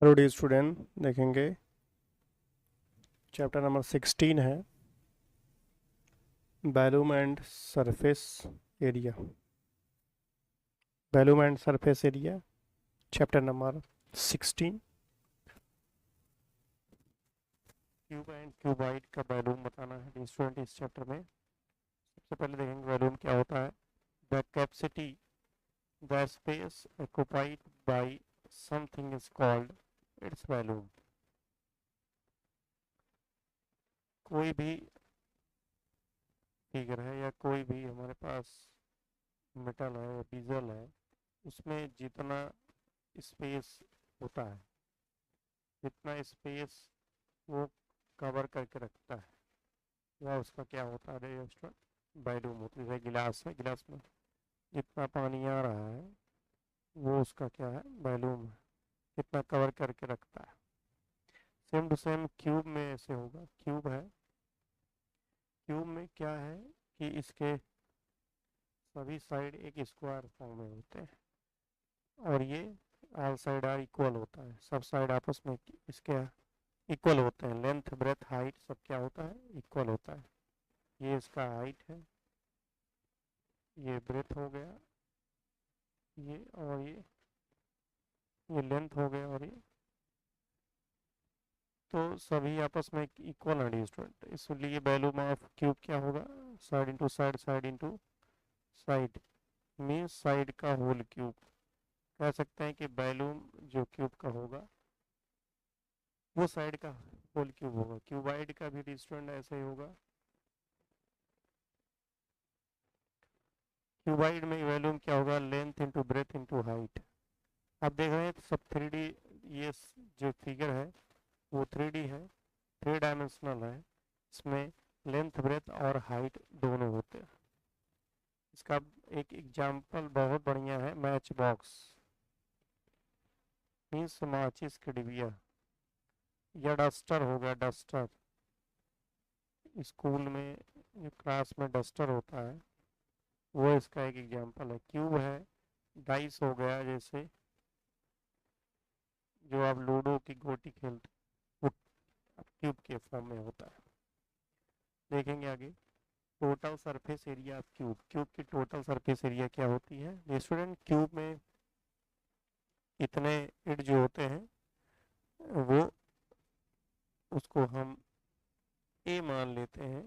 Hello D student, देखेंगे chapter number 16 है volume and surface area. Volume and surface area chapter number 16। Cube and cuboid का volume बताना है dear student इस chapter में। सबसे पहले देखेंगे वॉल्यूम क्या होता है। The capacity the space occupied by something is called its volume. कोई भी फिगर है या कोई भी हमारे पास मेटल है या डीजल है, उसमें जितना स्पेस होता है, जितना स्पेस वो कवर करके रखता है, वह उसका क्या होता है रेजिस्टर वॉल्यूम होती है। गिलास है, गिलास में जितना पानी आ रहा है वो उसका क्या है, वॉल्यूम है, कितना कवर करके रखता है। सेम टू सेम क्यूब में ऐसे होगा। क्यूब है, क्यूब में क्या है कि इसके सभी साइड एक स्क्वायर फॉर्म में होते हैं और ये ऑल साइड आर इक्वल होता है। सब साइड आपस में इसके इक्वल होते हैं। लेंथ ब्रेथ हाइट सब क्या होता है, इक्वल होता है। ये इसका हाइट है, ये ब्रेथ हो गया, ये और ये लेंथ हो गया और ये, तो सभी आपस में इक्वल है स्टूडेंट। इसलिए वॉल्यूम ऑफ क्यूब क्या होगा, side into side, side into side means side का होल क्यूब। कह सकते हैं कि वॉल्यूम जो क्यूब का होगा वो साइड का होल क्यूब होगा। क्यूबाइड का भी स्टूडेंट ऐसे ही होगा। क्यूबाइड में वॉल्यूम क्या होगा, length into breadth into height. आप देख रहे हैं तो सब 3D, ये जो फिगर है वो 3D है, 3 डायमेंशनल है। इसमें लेंथ ब्रेथ और हाइट दोनों होते हैं। इसका एक एग्जाम्पल बहुत बढ़िया है, मैच बॉक्स मीन्स माचिस की डिबिया, या डस्टर हो गया, डस्टर। स्कूल में जो क्लास में डस्टर होता है वो इसका एक एग्जाम्पल है। क्यूब है, डाइस हो गया, जैसे जो आप लूडो की गोटी खेलते वो क्यूब के फॉर्म में होता है। देखेंगे आगे total surface area of cube. Cube की टोटल सरफेस एरिया क्या होती है स्टूडेंट। क्यूब में इतने इट जो होते हैं वो उसको हम ए मान लेते हैं,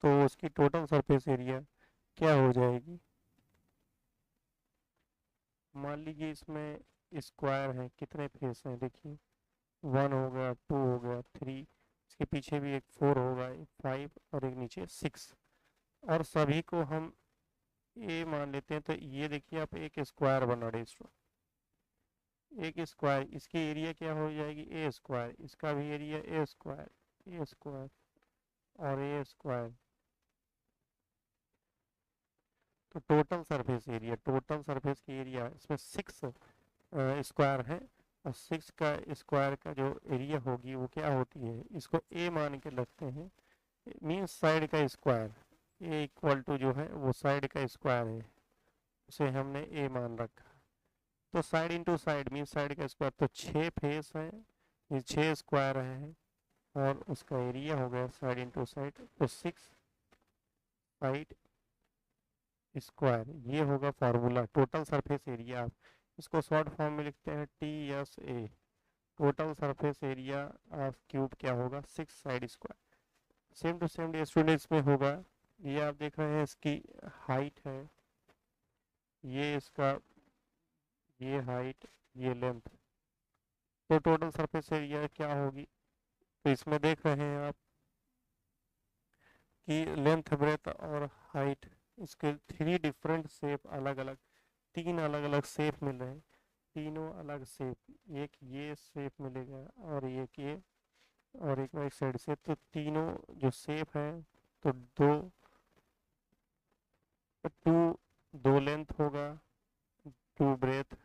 तो उसकी टोटल सरफेस एरिया क्या हो जाएगी। मान लीजिए इसमें स्क्वायर है, कितने फेस हैं देखिए, 1 हो गया, 2 हो गया, 3, इसके पीछे भी एक 4 होगा, एक 5 और एक नीचे 6, और सभी को हम ए मान लेते हैं। तो ये देखिए आप एक स्क्वायर बना रहे, एक स्क्वायर, इसकी एरिया क्या हो जाएगी, ए स्क्वायर, इसका भी area A square, A square और ए स्क्वायर। तो total surface area, total surface की एरिया इसमें 6 स्क्वायर है, और 6 का स्क्वायर का जो एरिया होगी वो क्या होती है, इसको ए मान के लगते हैं, मीन्स साइड का स्क्वायर। ए इक्वल टू जो है वो साइड का स्क्वायर है, उसे हमने ए मान रखा। तो side into side means side का स्क्वायर, तो 6 फेस है, ये 6 स्क्वायर है, और उसका एरिया हो गया साइड इंटू साइड, तो 6 साइड स्क्वायर। ये होगा फार्मूला टोटल सरफेस एरिया। आप इसको शॉर्ट फॉर्म में लिखते हैं TSA। Total surface area of cube क्या होगा, 6 side square. Same to same students में होगा। ये आप देख रहे हैं इसकी हाइट है, ये इसका, ये हाइट, ये लेंथ, तो टोटल सरफेस एरिया क्या होगी। तो इसमें देख रहे हैं आप कि लेंथ ब्रेथ और हाइट, इसके 3 डिफरेंट शेप, अलग अलग 3 अलग अलग शेप मिल रहे हैं। तीनों अलग शेप, एक ये शेप मिलेगा और एक ये, और एक बैक साइड से, तो तीनों जो शेप है, तो टू दो लेंथ होगा, 2 ब्रेथ,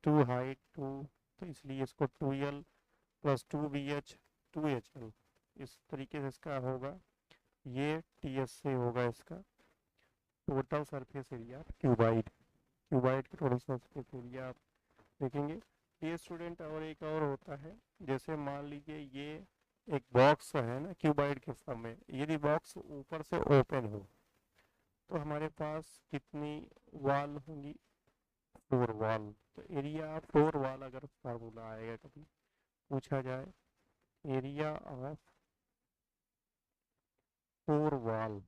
2 हाइट, 2, तो इसलिए इसको 2L प्लस 2BH 2HL, इस तरीके से इसका होगा। ये TS से होगा इसका total surface area cuboid. Cuboid की टोटल सरफेस एरिया आप देखेंगे ये स्टूडेंट और एक और होता है, जैसे मान लीजिए ये एक बॉक्स है ना क्यूबाइड के फॉर्म में, यदि बॉक्स ऊपर से ओपन हो तो हमारे पास कितनी वॉल होंगी, 4 वॉल। तो एरिया ऑफ 4 वॉल अगर फार्मूला आएगा कभी पूछा जाए, एरिया ऑफ 4 वॉल,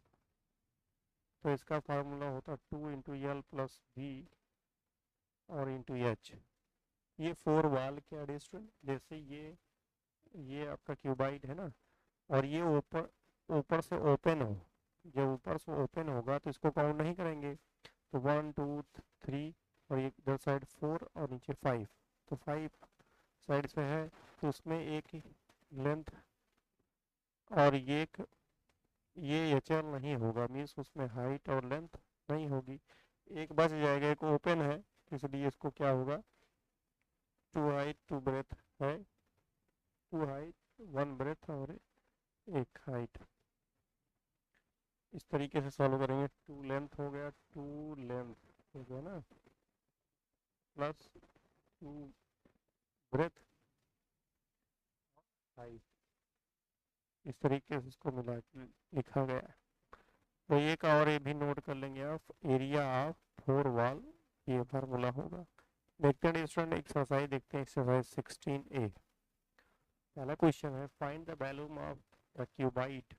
तो इसका फार्मूला होता 2 × L + V और इंटू एच। ये 4 वॉल क्या डिस्टेंस, जैसे ये आपका क्यूबाइड है ना, और ये ऊपर ऊपर से ओपन हो, जब ऊपर से ओपन होगा तो इसको काउंट नहीं करेंगे, तो 1 2 3, और ये इधर साइड 4 और नीचे 5, तो 5 साइड से है, तो उसमें एक लेंथ और ये एच एल नहीं होगा, मीन्स उसमें हाइट और लेंथ नहीं होगी, एक बच जाएगा, एक ओपन है, इसलिए इसको क्या होगा, 2 हाइट 2 ब्रेथ है, 2 हाइट 1 ब्रेथ और एक हाइट। इस तरीके से सॉल्व करेंगे, 2 लेंथ हो गया, 2 लेंथ हो गया ना, प्लस 2 ब्रेथ हाइट, इस तरीके से इसको मिला के लिखा गया है। तो एक और ये भी नोट कर लेंगे आप, एरिया ऑफ 4 वॉल, ये फार्मूला होगा। देखते हैं स्टूडेंट एक्सरसाइज, देखते हैं एक्सरसाइज 16A। पहला क्वेश्चन है, find the volume of the cuboid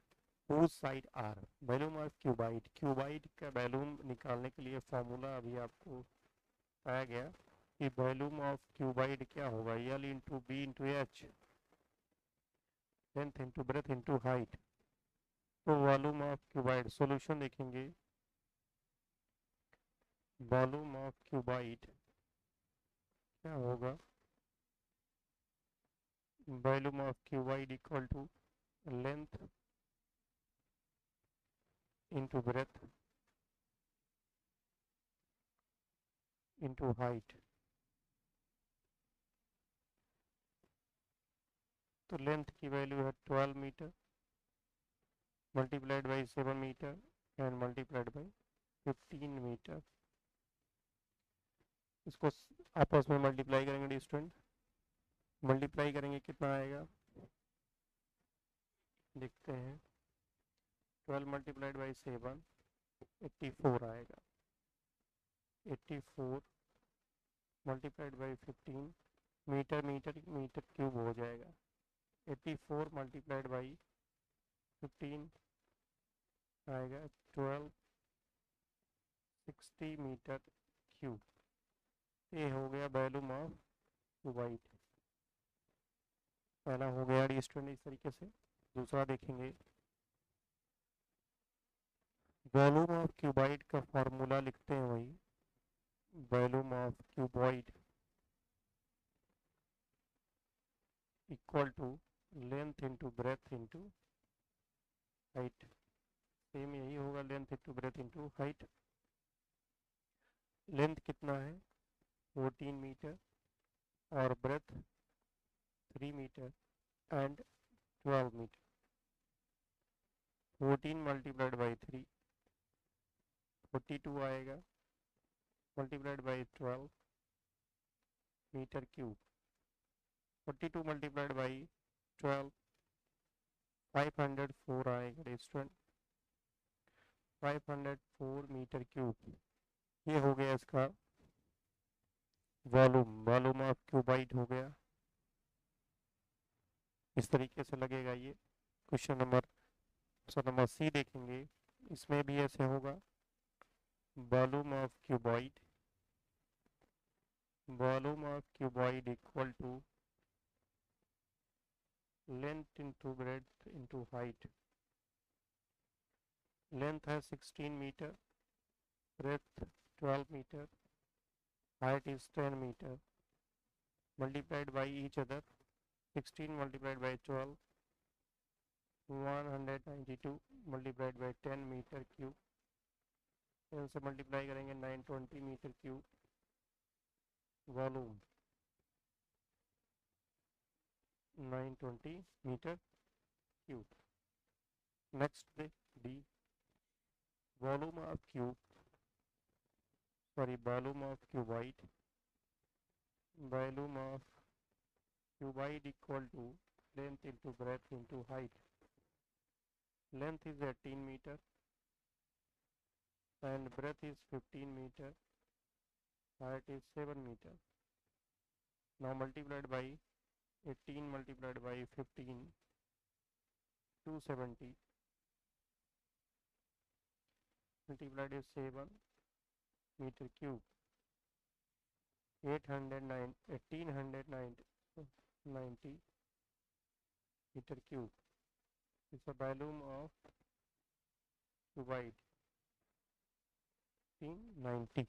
whose side आर। वॉल्यूम ऑफ क्यूबाइड, क्यूबाइड का वॉल्यूम निकालने के लिए फार्मूला अभी आपको पाया गया कि वॉल्यूम ऑफ क्यूबाइड क्या होगा, L into B into H, length into breadth into height. तो वॉल्यूम ऑफ क्यूबाइड, सॉल्यूशन देखेंगे, वॉल्यूम ऑफ क्यूबाइड क्या होगा, volume of cuboid equal to length into breadth into height. तो लेंथ की value है 12 metre multiplied by 7 metre and multiplied by 15 metre. इसको आपस में मल्टीप्लाई करेंगे स्टूडेंट, मल्टीप्लाई करेंगे कितना आएगा, देखते हैं, 12 मल्टीप्लाइड बाई 7 84 आएगा, 84 multiplied by 15, metre metre metre cube हो जाएगा, 84 मल्टीप्लाइड बाई 15 आएगा 1260 मीटर क्यूब। ये हो गया वॉल्यूम ऑफ क्यूबाइड, पहला हो गया स्टूडेंट इस तरीके से। दूसरा देखेंगे, वॉल्यूम ऑफ क्यूबाइड का फॉर्मूला लिखते हैं वही, volume of cuboid equal to length into breadth into height, same यही होगा, length into breadth into height. Length कितना है 14 मीटर और breadth 3 metre and 12 metre, 14 multiplied by 3 42 आएगा, multiplied by 12 metre cube, 42 multiplied by 12 504 आएगा स्टूडेंट, 504 मीटर क्यूब। ये हो गया इसका वॉल्यूम, वॉल्यूम ऑफ क्यूबाइड हो गया, इस तरीके से लगेगा ये। क्वेश्चन नंबर सी देखेंगे, इसमें भी ऐसे होगा, volume of cuboid, volume of cuboid equal to length into breadth into height. Length है 16 metre, breadth 12 metre, height is 10 metre, multiplied by each other, 16 multiplied by 12 192 multiplied by 10 metre cube, इनसे multiply करेंगे 920 metre cube volume, 920 metre cube. Next D, volume of cube, sorry volume of cuboid volume of cuboid equal to length into breadth into height. Length is 18 meter and breadth is 15 meter, height is 7 meter. Now multiplied by 18 multiplied by 15, 270 multiplied is 7 meter cube. 809 1890 meter cube is the volume of cubide. 1890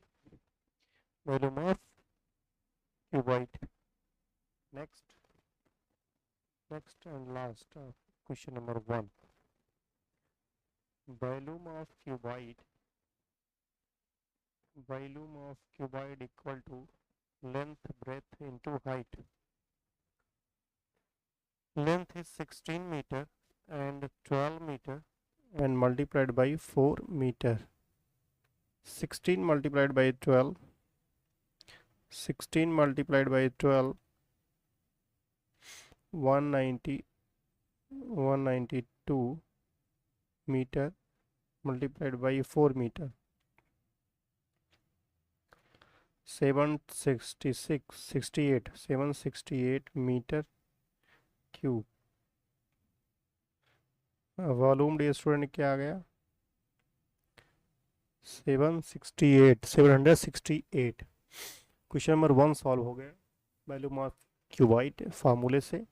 volume of cubide. Next and last question number 1. Volume of cubide equal to length breadth into height. Length is 16 meter and 12 meter and multiplied by 4 meter. 16 multiplied by 12, 16 multiplied by 12, 192 meter multiplied by 4 meter. 768 meter cube. Volume dear student क्या आ गया 768. Question number 1 solve हो गया volume of cuboid फार्मूले से.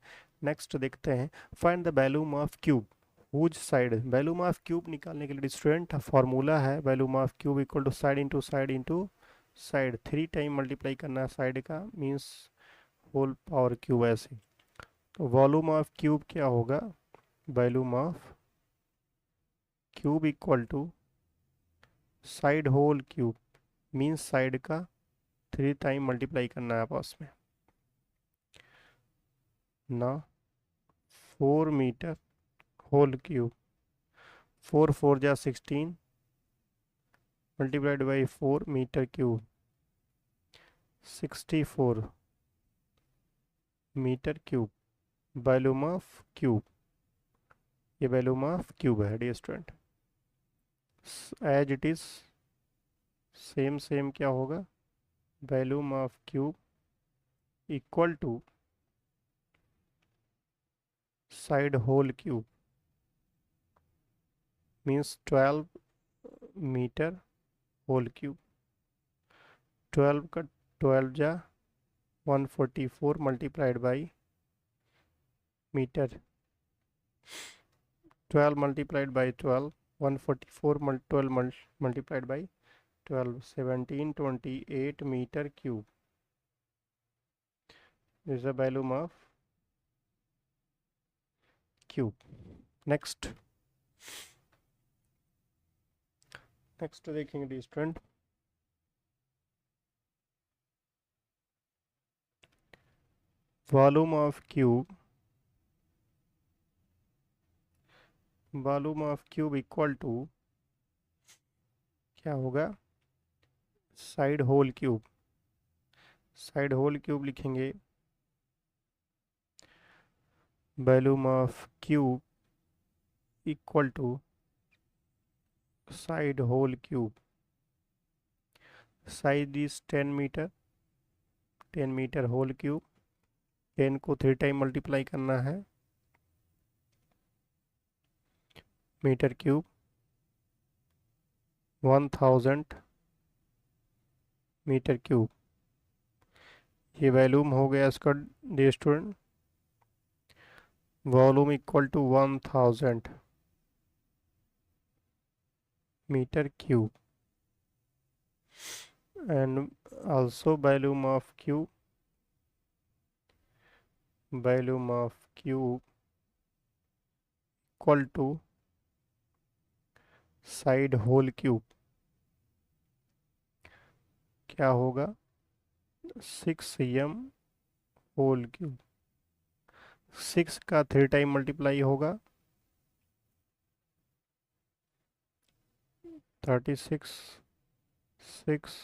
Next देखते हैं find the volume of cube whose side. Volume of cube निकालने के लिए स्टूडेंट फार्मूला है volume of cube equal to side into side into side. 3 time multiply करना है साइड का मीन्स होल पावर क्यूब ऐसे. तो वॉल्यूम ऑफ क्यूब क्या होगा volume of cube equal to side whole cube means side का 3 time multiply करना है आपस में ना 4 मीटर होल क्यूब 4 4 जा 16 multiplied by 4 metre cube 64 metre cube. Volume of cube ये वॉल्यूम ऑफ क्यूब है dear student. As it is same क्या होगा volume of cube equal to side whole cube means 12 metre whole cube. 12 का 12 जा 144 multiplied by metre. 12 multiplied by 12 144 12 multiplied by 12 1728 meter cube. This is the volume of cube. Next देखेंगे student volume of cube volume of cube equal to क्या होगा side whole cube. Side whole cube लिखेंगे volume of cube equal to side whole cube. Side is 10 metre 10 metre whole cube. 10 को 3 time multiply करना है metre cube 1000 metre cube. ये volume हो गया इसका dear student volume equal to 1000 metre cube and also volume of cube equal to side whole cube. क्या होगा 6m whole cube. 6 का 3 टाइम मल्टीप्लाई होगा 36 6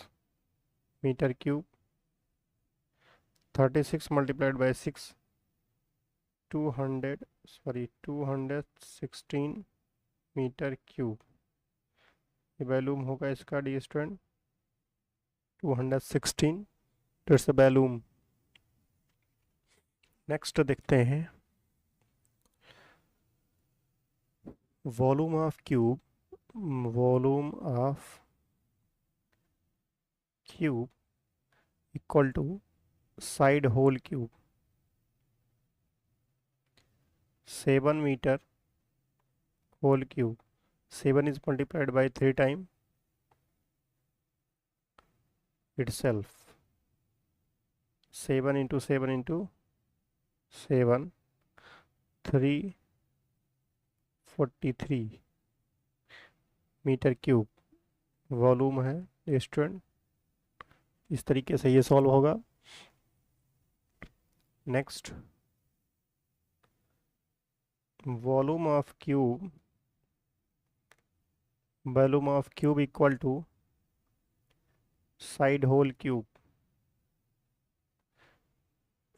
metre cube 36 multiplied by 6, 216 metre cube. ये volume होगा इसका डी स्टूडेंट 216, तो it's volume. Next देखते हैं volume of cube. Volume of cube equal to side whole cube. 7 metre whole cube, 7 is multiplied by 3 time itself, 7 into 7 into 7, 343 metre cube volume है student. इस तरीके से ये सॉल्व होगा। Next, volume of cube, volume of cube equal to side whole cube.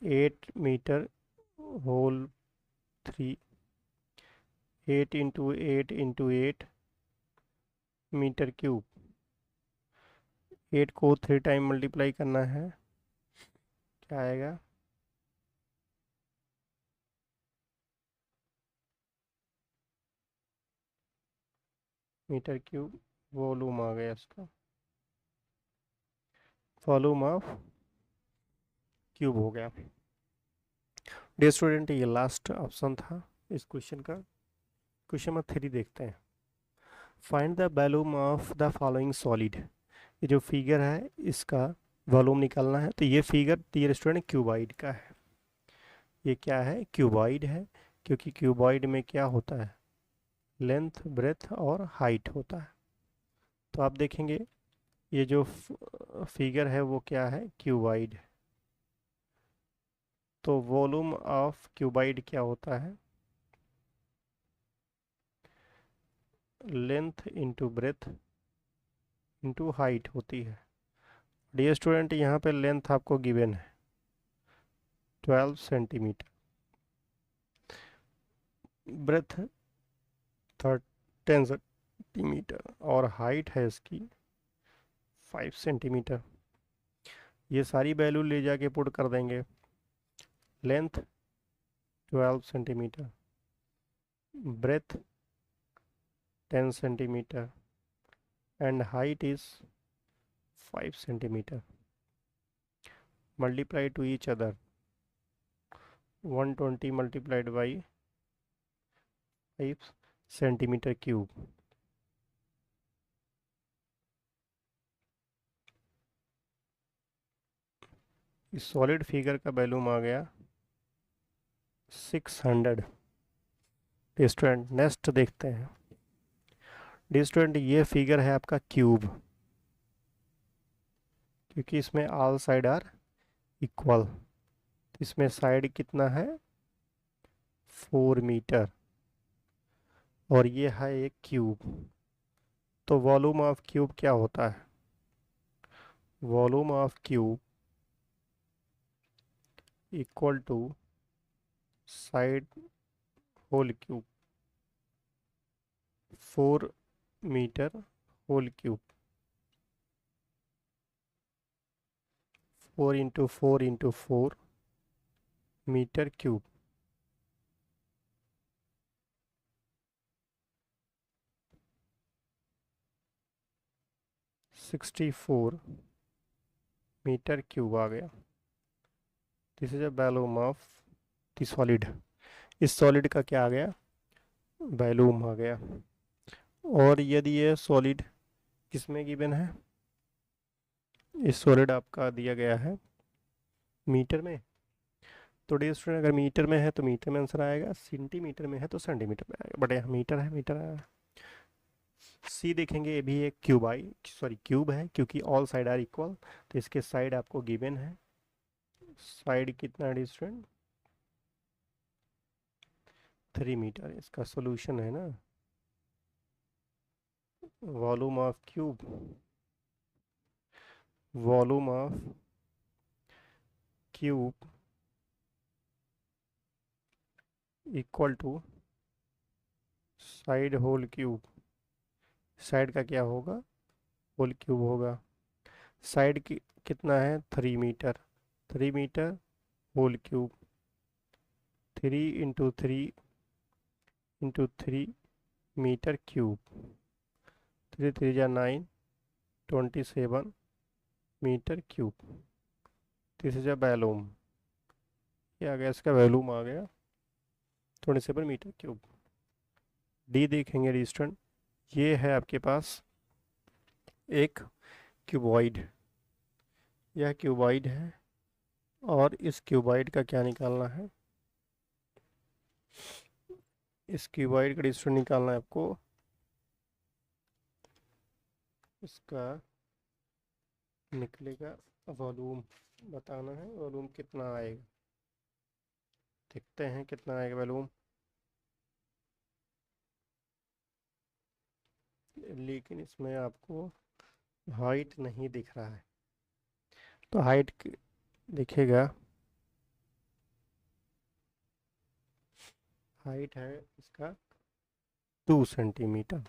8 metre whole 3, 8 into 8 into 8 metre cube. 8 को 3 time multiply करना है, क्या आएगा? मीटर क्यूब वॉल्यूम आ गया इसका, वॉल्यूम ऑफ क्यूब हो गया। डियर स्टूडेंट, ये लास्ट ऑप्शन था इस क्वेश्चन का। क्वेश्चन नंबर 3 देखते हैं। Find the volume of the following solid. ये जो फिगर है इसका वॉल्यूम निकालना है। तो ये फिगर डियर स्टूडेंट क्यूबॉइड का है। ये क्या है? क्यूबॉइड है, क्योंकि क्यूबॉइड में क्या होता है? लेंथ, ब्रेथ और हाइट होता है। तो आप देखेंगे ये जो फिगर है वो क्या है? क्यूबॉइड है। तो वॉल्यूम ऑफ क्यूबॉइड क्या होता है? Length into breadth into height होती है। डियर स्टूडेंट, यहाँ पे लेंथ आपको गिवन है 12 सेंटीमीटर, ब्रेथ 10 सेंटीमीटर और हाइट है इसकी 5 सेंटीमीटर। ये सारी वैल्यू ले जाके पुट कर देंगे। Length 12 centimetre, breadth 10 centimetre and height is 5 centimetre. Multiply to each other, 120 multiplied by 5 centimetre cube. इस सॉलिड फिगर का वैल्यूम आ गया 600। स्टूडेंट नेक्स्ट देखते हैं। स्टूडेंट, ये फिगर है आपका क्यूब, क्योंकि इसमें ऑल साइड आर इक्वल। इसमें साइड कितना है? 4 मीटर, और ये है एक क्यूब। तो वॉल्यूम ऑफ क्यूब क्या होता है? Volume of cube equal to side whole cube, 4 metre whole cube, 4 into 4 into 4 metre cube. 64 metre cube आ गया। This is a volume of the solid. इस सॉलिड का क्या आ गया? वॉल्यूम आ गया। और यदि ये सॉलिड किसमें गिवन है? इस सॉलिड आपका दिया गया है मीटर में। तो डियर स्टूडेंट, अगर मीटर में है तो मीटर में आंसर आएगा, सेंटीमीटर में है तो सेंटीमीटर में आएगा। बट यहाँ मीटर है, मीटर आएगा। सी देखेंगे, ये भी एक क्यूब है, क्योंकि ऑल साइड आर इक्वल। तो इसके साइड आपको गिवन है। साइड कितना है स्टूडेंट? 3 मीटर। इसका सॉल्यूशन है ना, volume of cube, volume of cube equal to side whole cube. Side का क्या होगा, होल क्यूब होगा। साइड की कितना है 3 metre, 3 metre whole cube, 3 × 3 × 3 metre cube, 3 3 जा 9, 27 मीटर क्यूब। तीसरा वैल्यूम, ये आ गया, इसका वैल्यूम आ गया 27 मीटर क्यूब। डी देखेंगे डिस्टेंस, ये है आपके पास एक क्यूबॉइड, यह क्यूबॉइड है और इस क्यूबॉइड का क्या निकालना है, इस क्यूबॉइड का डिस्टेंस निकालना है आपको। इसका निकलेगा वॉल्यूम, बताना है वॉल्यूम कितना आएगा। देखते हैं कितना आएगा वॉल्यूम, लेकिन इसमें आपको हाइट नहीं दिख रहा है, तो हाइट दिखेगा, हाइट है इसका 2 सेंटीमीटर।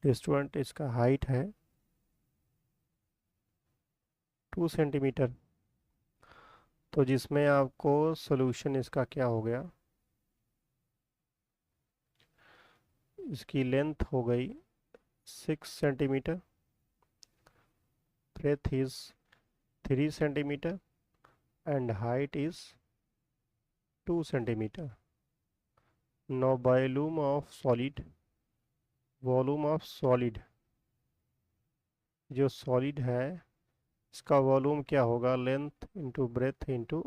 स्टूडेंट इसका हाइट है 2 सेंटीमीटर, तो जिसमें आपको सॉल्यूशन इसका क्या हो गया, इसकी लेंथ हो गई 6 centimetre, breadth is 3 centimetre and height is 2 centimetre. Now volume of solid, volume of solid, जो सॉलिड है इसका वॉल्यूम क्या होगा, length into breadth into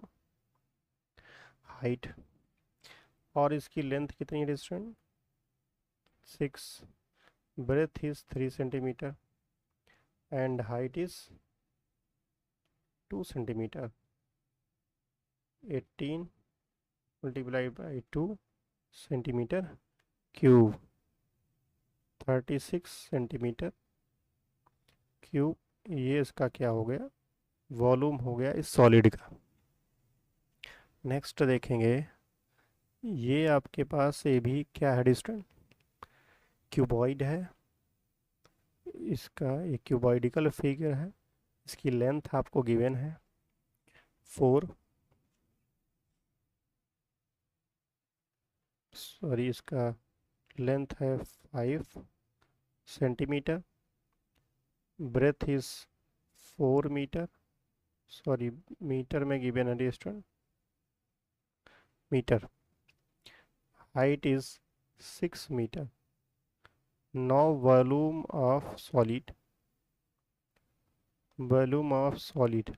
height. और इसकी लेंथ कितनी है डिस्टेंट 6, breadth is 3 centimetre and height is 2 centimetre. 18 multiplied by 2 centimetre cube, 36 centimetre cube, ये इसका क्या हो गया, वॉल्यूम हो गया इस सॉलिड का। नेक्स्ट देखेंगे, ये आपके पास ये भी क्या है डिस्टेंस, क्यूबॉइड है, इसका एक क्यूबॉइडिकल फिगर है, इसकी लेंथ आपको गिवन है 4, सॉरी इसका लेंथ है 5 centimetre, breadth is 4 metre, sorry metre में गिवन है डिस्टेंस metre, height is 6 metre. No volume of solid, volume of solid,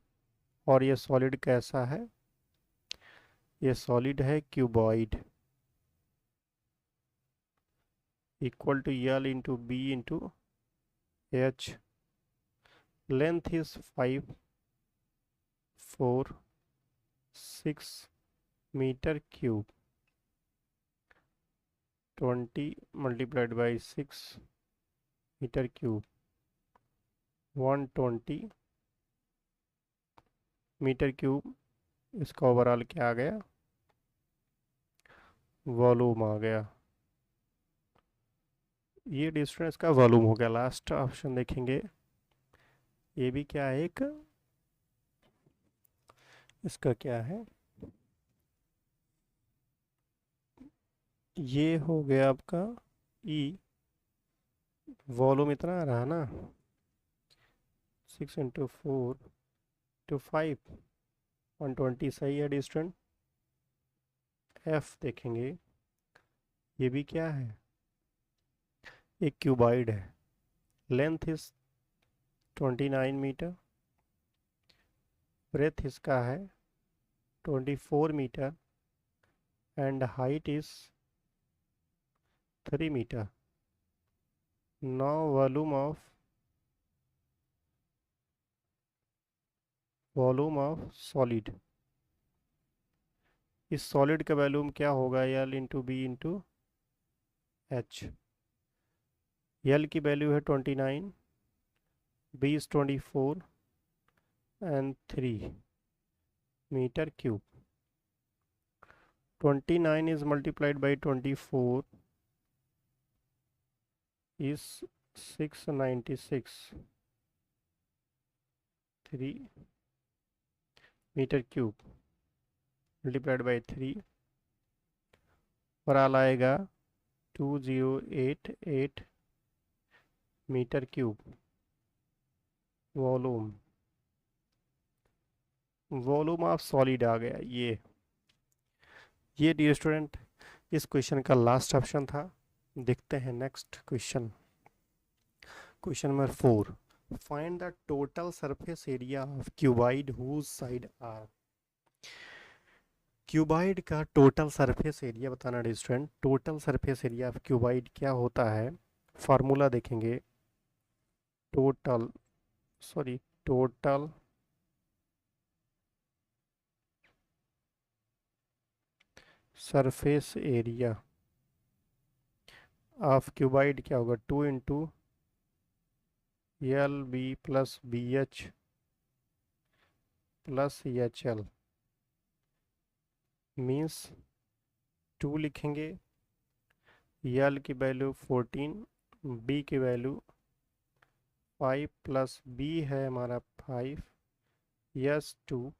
और ये सॉलिड कैसा है, ये सॉलिड है cuboid, equal to L into B into H. Length is 5, 4, 6 metre cube, 20 multiplied by 6 metre cube, 120 metre cube. इसका overall क्या आ गया, वॉल्यूम आ गया, ये डिस्टेंस का वॉल्यूम हो गया। लास्ट ऑप्शन देखेंगे, ये भी क्या है, एक इसका क्या है, ये हो गया आपका ई, वॉल्यूम इतना आ रहा ना 6 × 4 × 5, 120 सही है डिस्टेंस। एफ देखेंगे, ये भी क्या है, एक क्यूबॉइड है, लेंथ इज 29 मीटर, ब्रेथ इसका है 24 metre and height is 3 metre. No volume of solid, इस सॉलिड का वॉल्यूम क्या होगा, L into B into H. L की वैल्यू है 29, B is 24 and 3, metre cube. 29 is multiplied by 24 is 696 3 metre cube multiplied by 3 और आल आएगा 2088 metre cube. Volume of solid आ गया. ये डियर स्टूडेंट इस क्वेश्चन का लास्ट ऑप्शन था. देखते हैं next question. Question number 4. Find the total surface area of cuboid whose side are. Cuboid का टोटल सरफेस एरिया बताना dear student. Total surface area of cuboid क्या होता है. फार्मूला देखेंगे. Total surface area of cuboid क्या होगा. 2 into L B plus B H plus H L means 2 लिखेंगे. L की वैल्यू 14, बी की वैल्यू 5 प्लस बी है हमारा 5, यस 2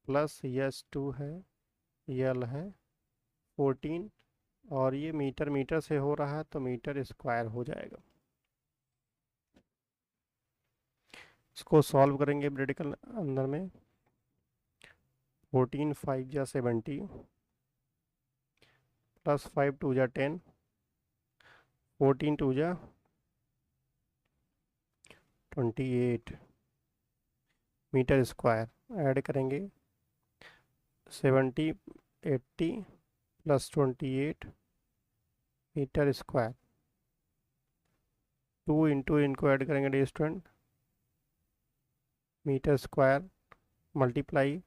प्लस यस 2 है, यल है 14 और ये मीटर से हो रहा है तो मीटर स्क्वायर हो जाएगा. इसको सॉल्व करेंगे ब्रेडिकल अंदर में. 14 5 जा 70 प्लस 5 2 जा 10, 14 2 जा 28 मीटर स्क्वायर. ऐड करेंगे 70 80 प्लस 28 मीटर स्क्वायर. 2 इंटू इनको ऐड करेंगे dear student. Metre square multiply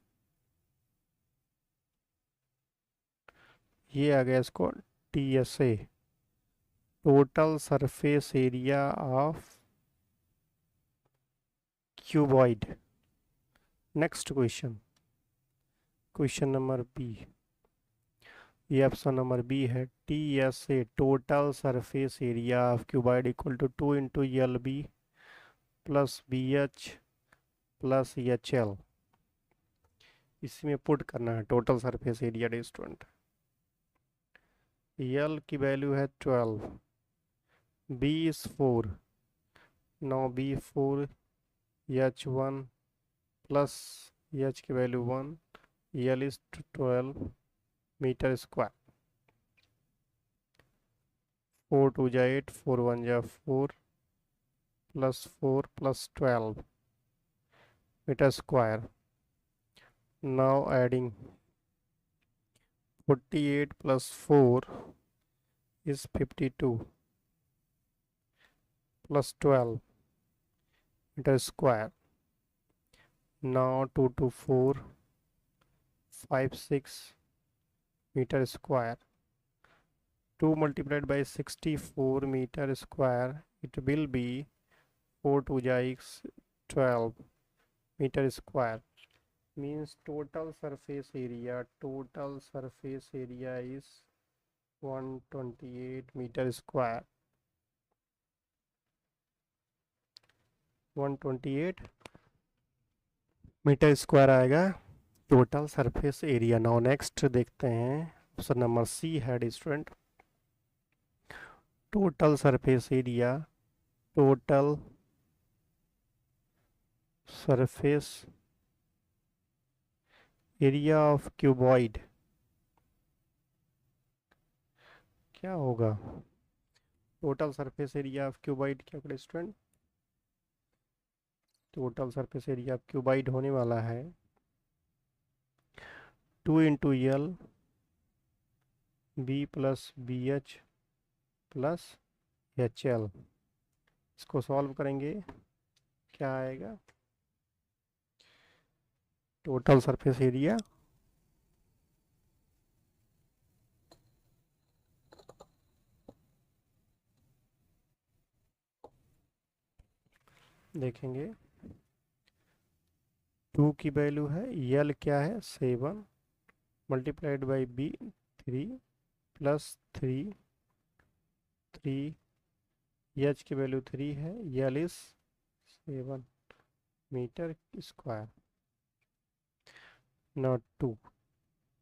ये आ गया इसको TSA total surface area of cuboid. Next question number B. ये ऑप्शन नंबर बी है. TSA total surface area of cuboid equal to 2 into L B plus B H plus H L. इसमें put करना है total surface area dear student. L की value है 12, B is 4, no B 4 H 1 plus H की value 1, L is 12 metre square. 4 2 जा 8, 4 1 जा 4 plus 4 plus 12 metre square. Now adding 48 plus 4 is 52 plus 12 meter square. Now 2 to 4 5 6 meter square. 2 multiplied by 64 meter square, it will be 4 2 x 12 meter square. Means total surface area is 128 meter square. 128 metre square आएगा total surface area. Now next देखते हैं option number C है student. Total surface area of cuboid क्या होगा. Total surface area of cuboid क्या होगा student. Total surface area of cuboid होने वाला है 2 into L B plus B H plus H L. इसको सॉल्व करेंगे क्या आएगा. टोटल सरफेस एरिया देखेंगे टू की वैल्यू है, यल क्या है 7 multiplied by B 3 plus 3 H की वैल्यू 3 है, L is 7 metre square. Not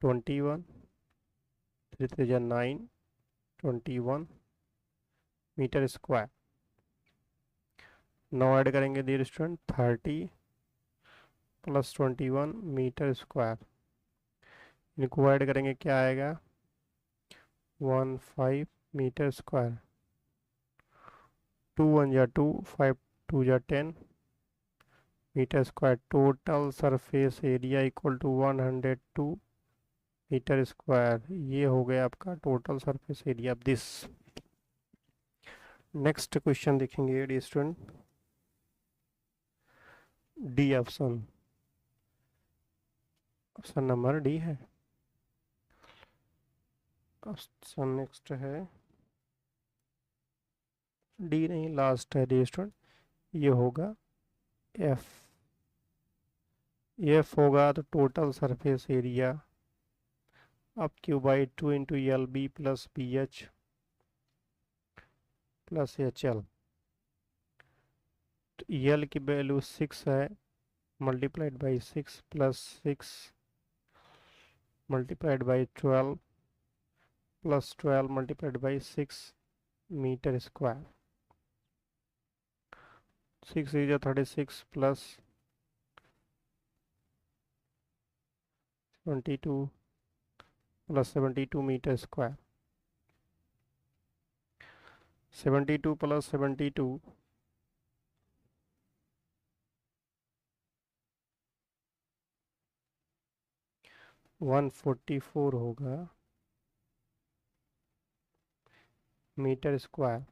21 3 3 9 21 metre square. Now add करेंगे dear student 30 plus 21 metre square, इनको ऐड करेंगे क्या आएगा 15 मीटर स्क्वायर। 2 1 जा 2 5 2 जा 10 metre square. Total surface area equal to 102 metre square. ये हो गया आपका total surface area of this. Next question देखेंगे D student, D option, option number D है। ऑप्शन नेक्स्ट है डी नहीं, लास्ट है डी स्टूडेंट, ये होगा एफ। एफ होगा तो टोटल सरफेस एरिया अब Q by 2 into L B plus B H plus H L. तो एल की वैल्यू 6 है, multiplied by 6 plus 6 multiplied by 12 plus 12 multiplied by 6 metre square. 6 is 36 plus 22 plus 72 metre square. 72 plus 72 144 होगा metre square.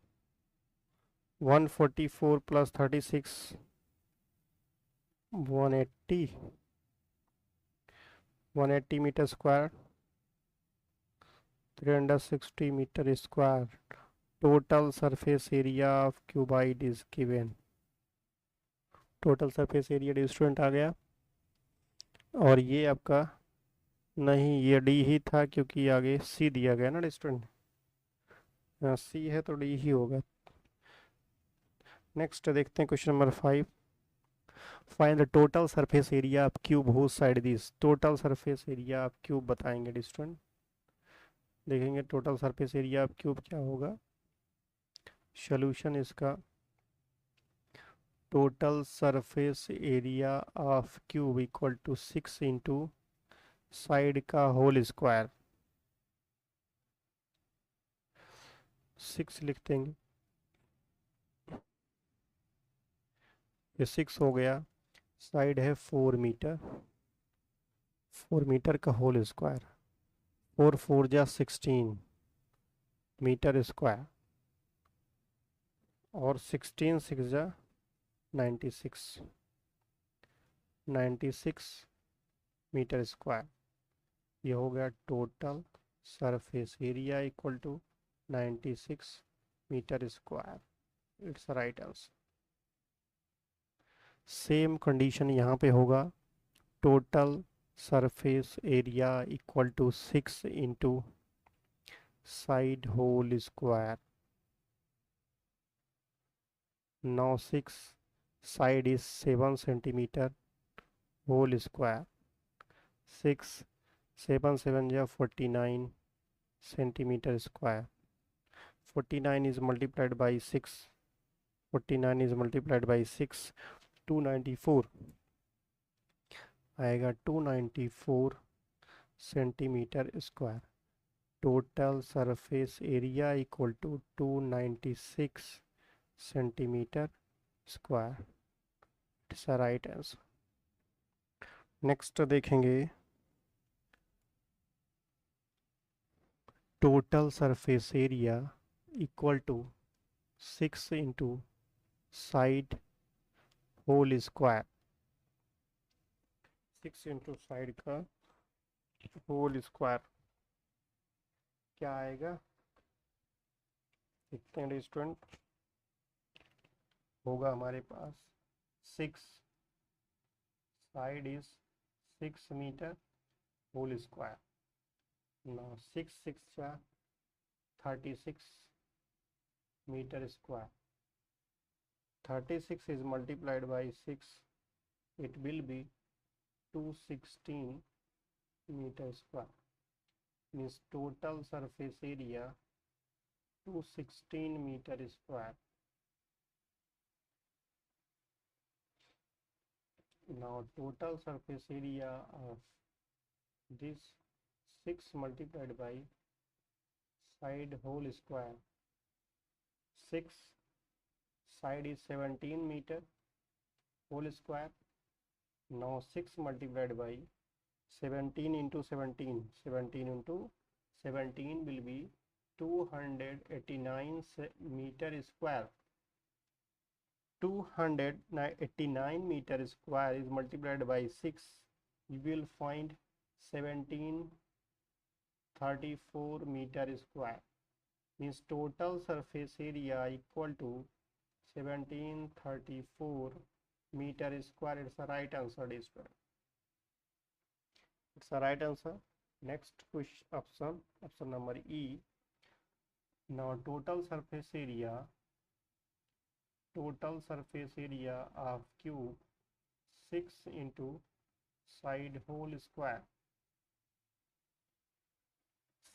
144 plus 36 180 180 metre square, 360 metre square. Total surface area of cuboid is given. Total surface area student आ गया। और ये आपका नहीं, ये D ही था क्योंकि आगे सी दिया गया ना स्टूडेंट, सी है तो डी ही होगा। नेक्स्ट देखते हैं question number 5। Find the total surface area of cube whose side this. Total surface area of cube बताएंगे स्टूडेंट। देखेंगे total surface area of cube क्या होगा। सोल्यूशन इसका, total surface area of cube equal to 6 into side का whole square. 6 लिख देंगे, ये 6 हो गया। साइड है 4 मीटर, 4 मीटर का होल स्क्वायर। 4 4 जा 16 मीटर स्क्वायर, और 16 6 जा 96 मीटर स्क्वायर। ये हो गया total surface area equal to 96 metre square. It's right answer. Same condition यहाँ पे होगा, total surface area equal to 6 into side whole square. 6 side is 7 centimetre whole square. 6 7 7 जा 49 centimetre square. 49 is multiplied by 6, 49 is multiplied by 6 294 आएगा 294 centimetre square. Total surface area equal to 296 centimetre square. It's a right answer. Next देखेंगे, total surface area equal to 6 into side whole square. 6 into side का whole square क्या आएगा देखते हैं student. होगा हमारे पास 6 side is 6 meter whole square. Now 6 6 36 meter square. 36 is multiplied by 6, it will be 216 meter square. Means total surface area 216 meter square. Now total surface area of this 6 multiplied by side whole square. 6 side is 17 meter whole square. Now 6 multiplied by 17 into 17. 17 into 17 will be 289 meter square. 289 meter square is multiplied by 6. You will find 1734 meter square. Means total surface area equal to 1734 meter square. It's the right answer, dear student. It's the right answer. Next question, option number E. Now total surface area of cube 6 into side whole square.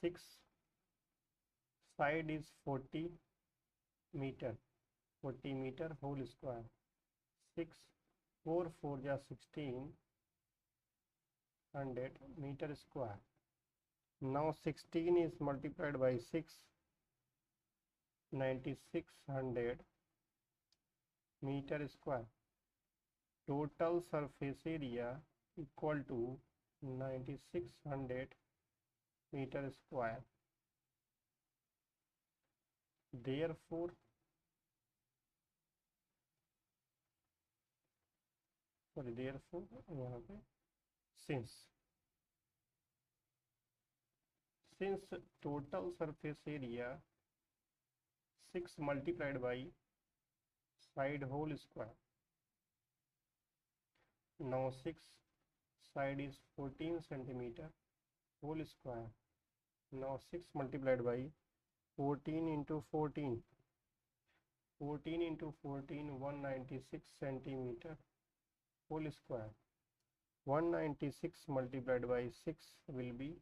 6 side is 40 meter whole square. 6 4 4 ja 1600 meter square. Now 16 is multiplied by 6, 9600 meter square. Total surface area equal to 9600 meter square. Therefore यहाँ पे since total surface area 6 multiplied by side whole square. Now 6 side is 14 centimeter whole square. Now 6 multiplied by 14 into 14. 14 into 14, 196 centimeter whole square. 196 multiplied by 6 will be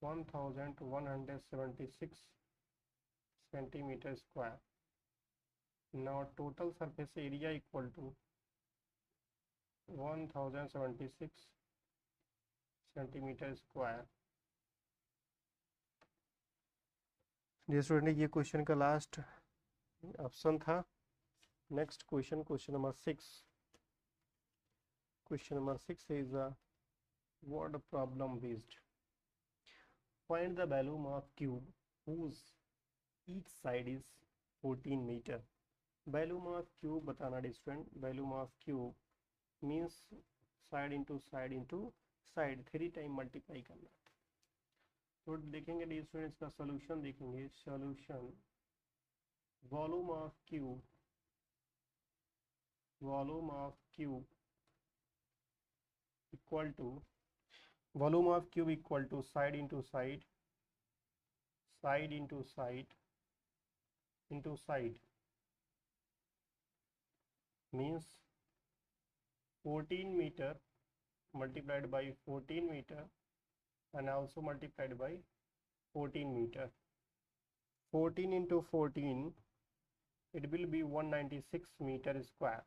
1176 centimeter square. Now total surface area equal to 1076 centimeter square. Dear student, ये question का last option था. Next question, question number 6. क्वेश्चन number 6 is a word problem based. Find the volume of cube whose each side is 14 meter. Volume of cube बताना डिस्टेंट. Volume of cube means side into side 3 time multiply करना. तो देखेंगे डिस्टेंट, इसका solution देखेंगे. Solution volume of cube equal to volume of cube equal to side into side means 14 meter multiplied by 14 meter and also multiplied by 14 meter. 14 into 14, it will be 196 meter square,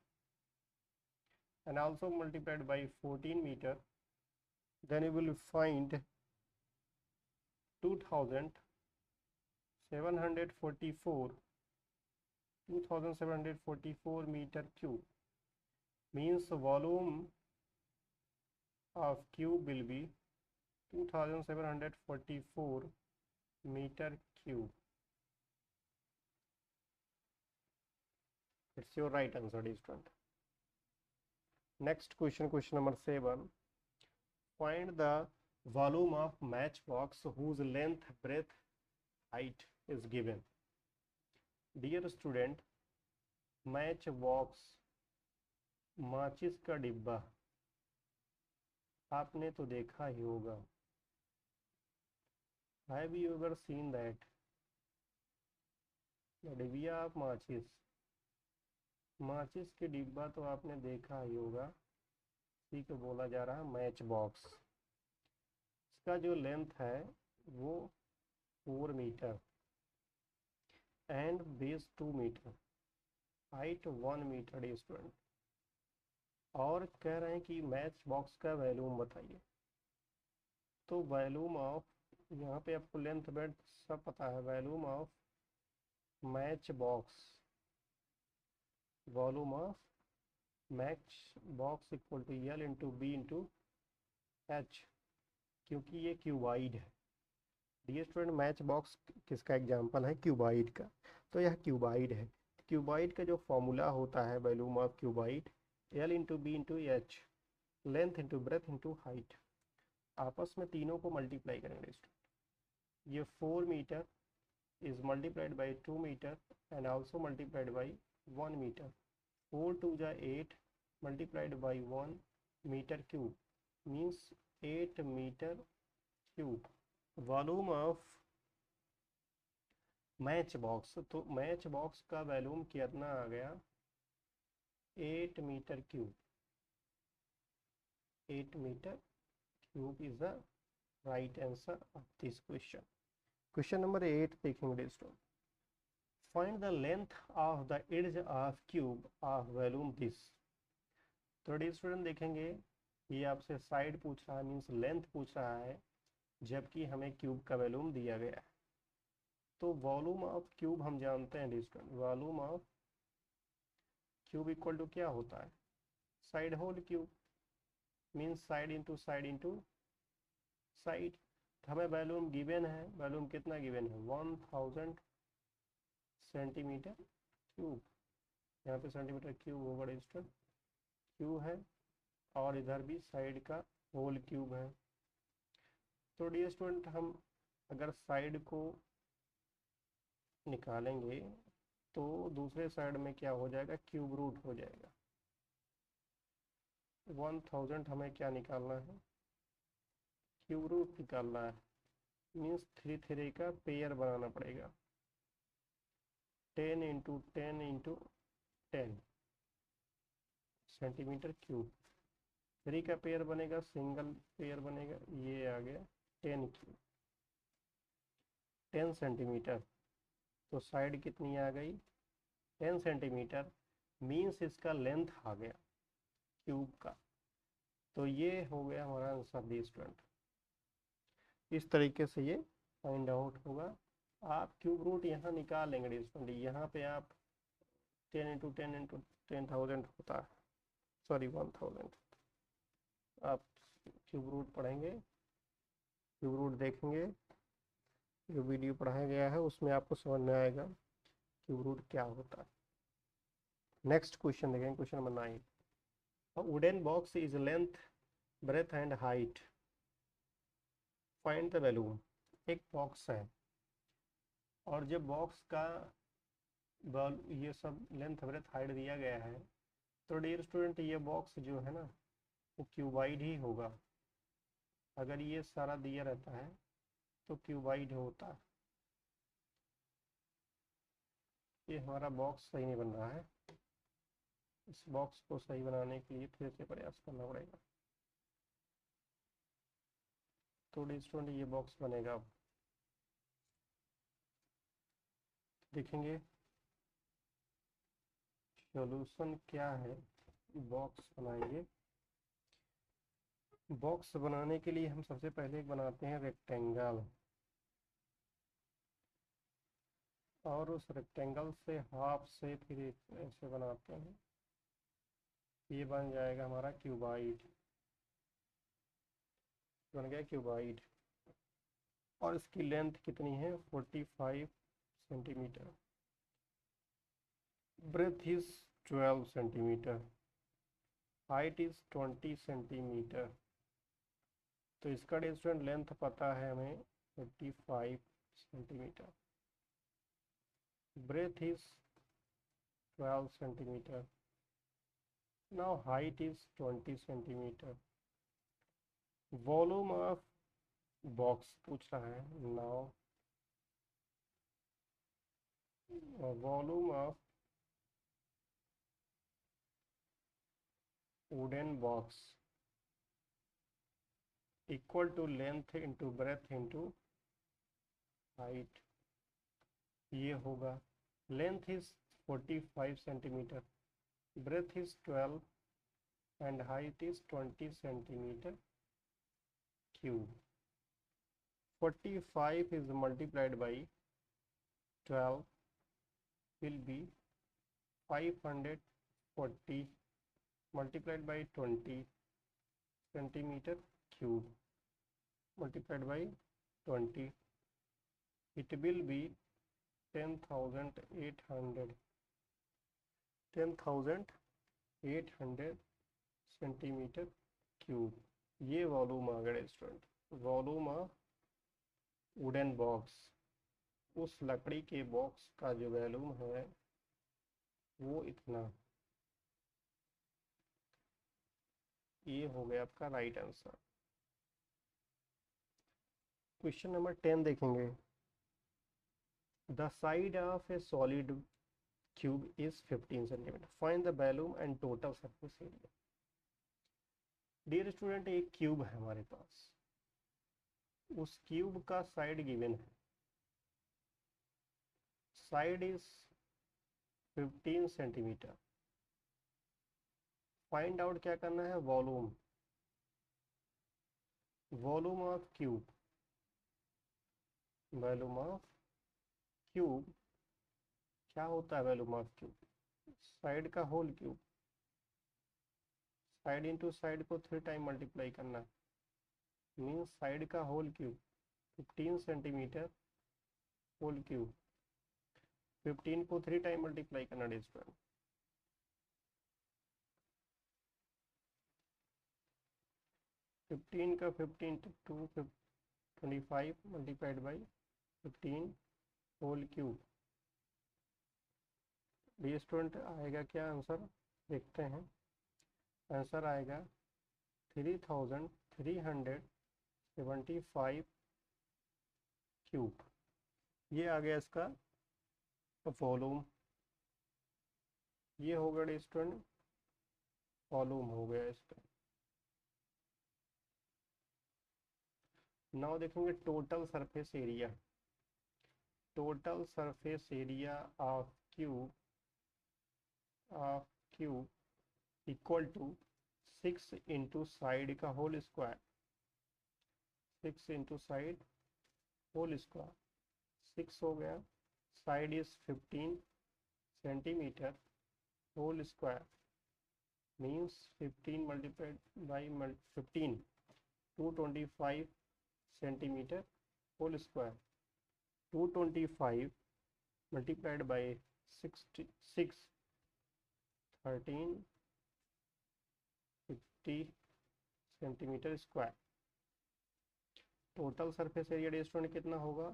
and also multiplied by 14 meter, then you will find 2744 meter cube. Means volume of cube will be 2744 meter cube. It's your right answer, student. Next question, question number 7. Find the volume of matchbox whose length, breadth, height is given. Dear student, matchbox माचिस का डिब्बा आपने तो देखा ही होगा। Have you ever seen that? डिबिया of माचिस, माचिस के डिब्बा तो आपने देखा ही होगा। इसी को बोला जा रहा है मैच बॉक्स। इसका जो लेंथ है वो 4 metre and base 2 metre, height 1 metre student. और कह रहे हैं कि मैच बॉक्स का वैल्यूम बताइए। तो वैल्यूम ऑफ, यहाँ पे आपको लेंथ ब्रेड्थ सब पता है। Volume of match box, volume of match box equal to L into B into H, क्योंकि ये क्यूबाइड है। डियर स्टूडेंट, मैच बॉक्स किसका एग्जांपल है? क्यूबाइड का। तो यह क्यूबाइड है। क्यूबाइड का जो फॉर्मूला होता है volume of cuboid, L into B into H, length into breadth into height. आपस में तीनों को मल्टीप्लाई करेंगे स्टूडेंट। ये 4 metre is multiplied by 2 meter and also multiplied by 1 meter. 4 2 जा 8 multiplied by 1 meter cube means 8 meter cube. Volume of match box, तो match box का volume कितना आ गया? 8 metre cube. 8 metre cube is the right answer of this question. Question number 8 देखेंगे दोस्तों। Find the length of the edge of cube of volume this. तो dear student देखेंगे, ये आपसे साइड पूछ रहा है, मीन्स लेंथ पूछ रहा है, जबकि हमें क्यूब का वॉल्यूम दिया गया है। तो वॉल्यूम ऑफ क्यूब हम जानते हैं dear student, volume of cube equal to क्या होता है? Side whole cube, means side into side into side. हमें वॉल्यूम गिवन है, वॉल्यूम कितना गिवन है? 1000 सेंटीमीटर क्यूब। यहाँ पे सेंटीमीटर क्यूब होगा डी स्टूडेंट, क्यूब है, और इधर भी साइड का होल क्यूब है। तो डी स्टूडेंट, हम अगर साइड को निकालेंगे तो दूसरे साइड में क्या हो जाएगा? क्यूब रूट हो जाएगा। 1000 हमें क्या निकालना है? क्यूब रूट निकालना है, मीन्स 3 3 का पेयर बनाना पड़ेगा। 10 इंटू 10 इंटू 10 सेंटीमीटर क्यूब। 3 का पेयर बनेगा, सिंगल पेयर बनेगा, ये आ गया 10 क्यूब, 10 सेंटीमीटर। तो साइड कितनी आ गई? 10 सेंटीमीटर, मीन्स इसका लेंथ आ गया क्यूब का। तो ये हो गया हमारा आंसर डी स्टूडेंट। इस तरीके से ये फाइंड आउट होगा। आप क्यूब रूट यहाँ निकाल लेंगे डी स्टूडेंट। यहाँ पे आप 10 इंटू 10 इंटू 10,000 होता है, सॉरी 1000। आप क्यूब रूट पढ़ेंगे, क्यूब रूट देखेंगे, जो वीडियो पढ़ाया गया है उसमें आपको समझ में आएगा क्यूब रूट क्या होता है। नेक्स्ट क्वेश्चन देखेंगे, question number 9। A wooden box is length, breadth and height. Find the value. एक बॉक्स है, और जब बॉक्स का ये सब लेंथ ब्रेथ हाइट दिया गया है, तो डियर स्टूडेंट ये बॉक्स जो है ना वो क्यूबाइड ही होगा। अगर ये सारा दिया रहता है तो क्यूबाइड होता है। ये हमारा बॉक्स सही नहीं बन रहा है, इस बॉक्स को सही बनाने के लिए फिर से प्रयास करना पड़ेगा। तो डी स्टूडेंट ये बॉक्स बनेगा। अब देखेंगे सॉल्यूशन क्या है। बॉक्स बनाएंगे, बॉक्स बनाने के लिए हम सबसे पहले बनाते हैं रेक्टेंगल, और उस रेक्टेंगल से हाफ से फिर ऐसे बनाते हैं। ये बन जाएगा हमारा क्यूबाइड, बन गया क्यूबाइड। और इसकी लेंथ कितनी है? 45 centimetre. Breadth is 12 centimetre, height is 20 centimetre. तो इसका डिस्टेंस लेंथ पता है हमें 45 centimetre, breadth is 12 centimetre, Now height is 20 centimeter. Volume of box पूछ रहा है. Now volume of wooden box equal to length into breadth into height. ये होगा. Length is 45 centimeter, breadth is 12 and height is 20 centimeter cube. 45 is multiplied by 12 will be 540 multiplied by 20 centimeter cube multiplied by 20, it will be 10,800 centimetre cube. ये volume आ गया student. Volume of wooden box, उस लकड़ी के box का जो volume है वो इतना. ये हो गया आपका राइट आंसर. क्वेश्चन नंबर 10 देखेंगे. The side of a solid cube is 15 centimetre. Find the volume and total surface area. Dear student, एक क्यूब है हमारे पास. उस क्यूब का साइड गिवन है. Side is 15 centimetre. Find out क्या करना है? Volume. Volume of cube. Volume of cube क्या होता है? वॉल्यूम ऑफ क्यूब साइड का whole cube. Side into side को 3 टाइम मल्टीप्लाई करना मीन्स साइड का whole cube 15 centimetre whole cube. 15 को 3 टाइम मल्टीप्लाई करना डिस्टेंस. 15 का 15 टू 25 multiplied by 15 whole cube. Dear student आएगा क्या आंसर? देखते हैं. आंसर आएगा 3375 क्यूब. ये आ गया इसका वॉल्यूम. ये हो गया स्टूडेंट वॉल्यूम हो गया इसका. नाउ देखेंगे total surface area. Total surface area of cube equal to 6 into side का whole square. 6 into side whole square. 6 हो गया. Side is 15 centimetre whole square means 15 multiplied by 15 225 centimetre whole square. 225 multiplied by 66 1350 centimetre square. Total surface area student कितना होगा?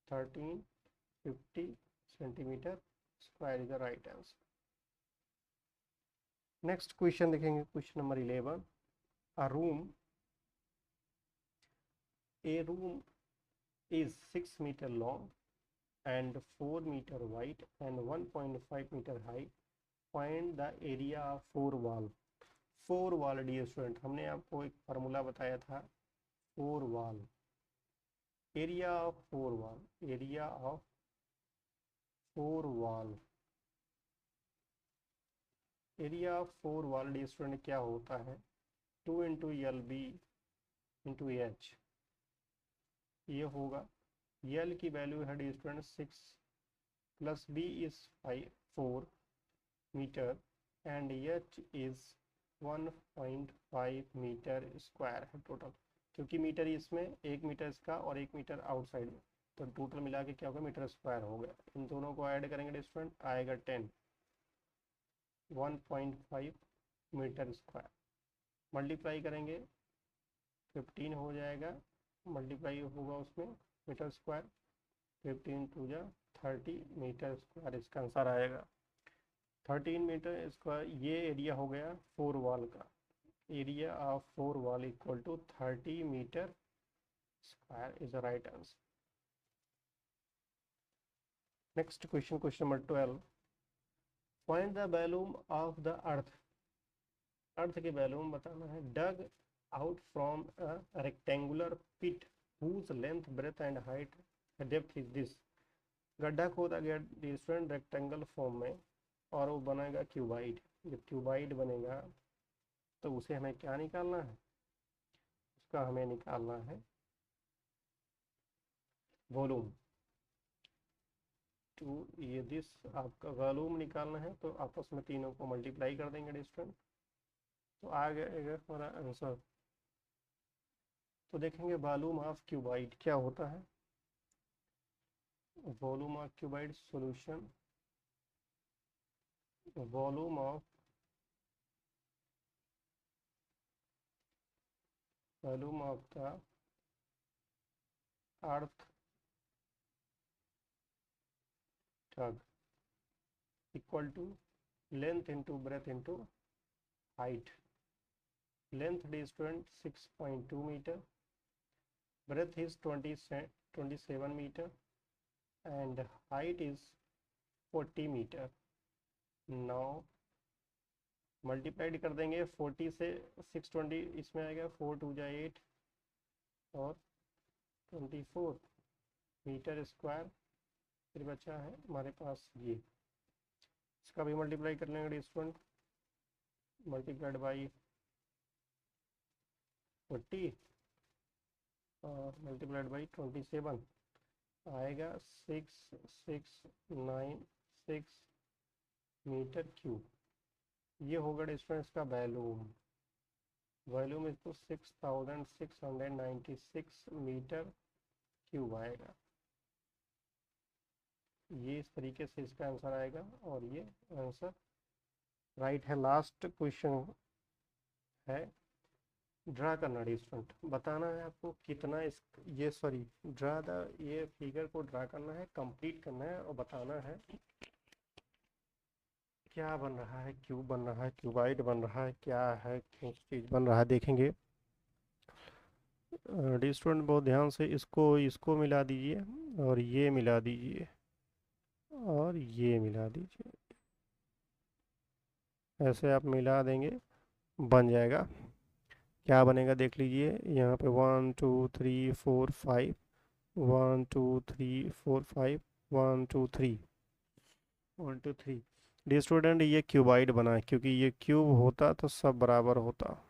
1350 centimetre square is the right answer. Next question देखेंगे. Question number 11. A room is 6 meter long and 4 meter wide and 1.5 meter high. Find the area of 4 wall. 4 wall dear student, हमने आपको एक formula बताया था. 4 wall. Area of 4 wall. Area of 4 wall. Area of 4 wall dear student क्या होता है? 2 into L B into H. ये होगा. यल की वैल्यू है D student 6 plus B is 4 metre and H is 1.5 metre square है टोटल. क्योंकि metre इसमें 1 मीटर इसका और 1 मीटर आउटसाइड में, तो टोटल मिला के क्या होगा? मीटर स्क्वायर हो गया. इन दोनों को ऐड करेंगे स्टूडेंट आएगा 10. 1.5 मीटर स्क्वायर मल्टीप्लाई करेंगे 15 हो जाएगा. मल्टीप्लाई होगा उसमें मीटर स्क्वायर. 15 टू जा 30 मीटर स्क्वायर इसका आंसर आएगा. 13 मीटर स्क्वायर, ये एरिया हो गया 4 वॉल का। Area of 4 wall equal to 30 metre square is the right answer. Next question, question number 12, find the volume of the earth. Earth के volume बताना है। Dug out from a rectangular pit whose length, breadth and height depth is this। गड्ढा खोदा गया different rectangle form में और वो बनेगा क्यूबाइड। जब क्यूबाइड बनेगा तो उसे हमें क्या निकालना है, उसका हमें निकालना है वॉल्यूम। तो ये दिस आपका वॉल्यूम निकालना है, तो आपस में तीनों को मल्टीप्लाई कर देंगे डिस्टेंस, तो आ गएगा हमारा आंसर। तो देखेंगे वॉल्यूम ऑफ क्यूबाइड क्या होता है। Volume of cuboid solution, volume of the earth टग equal to length into breadth into height. Length डिस्टेंस 6.2 metre, breadth is 27 meter and height is 40 meter। now multiplied कर देंगे 40 से 620, इसमें आएगा 4 2 जा 8 और 24 मीटर स्क्वायर। फिर बचा है हमारे पास ये, इसका भी मल्टीप्लाई कर लेंगे डिस्टेंस, मल्टीप्लाइड बाई 40 और मल्टीप्लाइड बाई 27 आएगा 6696 मीटर क्यूब। ये होगा डिस्टेंस का वॉल्यूम। वॉल्यूम इसको 6696 मीटर क्यूब आएगा। ये इस तरीके से इसका आंसर आएगा और ये आंसर राइट है। लास्ट क्वेश्चन है, ड्रा करना डिस्टेंस, बताना है आपको कितना ये ड्रा द, ये फिगर को ड्रा करना है, कंप्लीट करना है और बताना है क्या बन रहा है, क्यूब बन रहा है, क्यूबाइड बन रहा है, क्या है, किस चीज़ बन रहा है। देखेंगे डिस्टेंस बहुत ध्यान से, इसको मिला दीजिए और ये मिला दीजिए और ये मिला दीजिए, ऐसे आप मिला देंगे बन जाएगा। क्या बनेगा देख लीजिए, यहाँ पे 1 2 3 4 5, 1 2 3 4 5, 1 2 3, 1 2 3। डी स्टूडेंट ये क्यूबाइड बना है, क्योंकि ये क्यूब होता तो सब बराबर होता।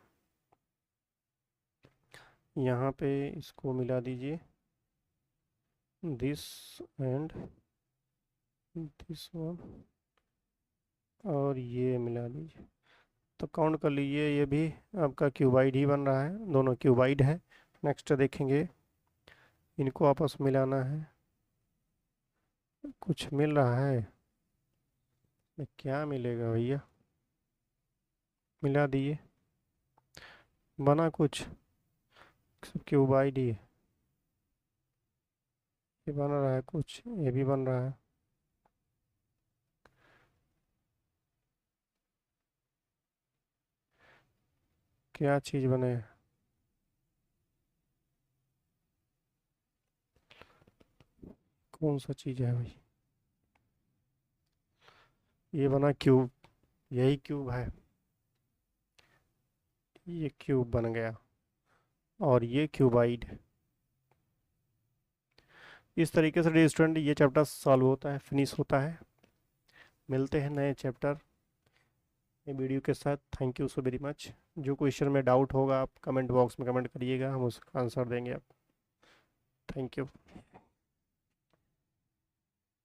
यहाँ पे इसको मिला दीजिए, दिस एंड दिस वन, और ये मिला दीजिए, तो काउंट कर लीजिए ये भी आपका क्यूबाइड ही बन रहा है, दोनों क्यूबाइड है। नेक्स्ट देखेंगे, इनको आपस में मिलाना है, कुछ मिल रहा है, क्या मिलेगा भैया, मिला दिए, बना कुछ, सब क्यूबाइड ही है। ये बन रहा है कुछ, ये भी बन रहा है, क्या चीज़ बने, कौन सा चीज़ है भाई, ये बना क्यूब, यही क्यूब है, ये क्यूब बन गया और ये क्यूबाइड। इस तरीके से स्टूडेंट ये चैप्टर सॉल्व होता है, फिनिश होता है। मिलते हैं नए चैप्टर ये वीडियो के साथ। Thank you so very much. जो क्वेश्चन में डाउट होगा आप कमेंट बॉक्स में कमेंट करिएगा, हम उसका आंसर देंगे आप। Thank you.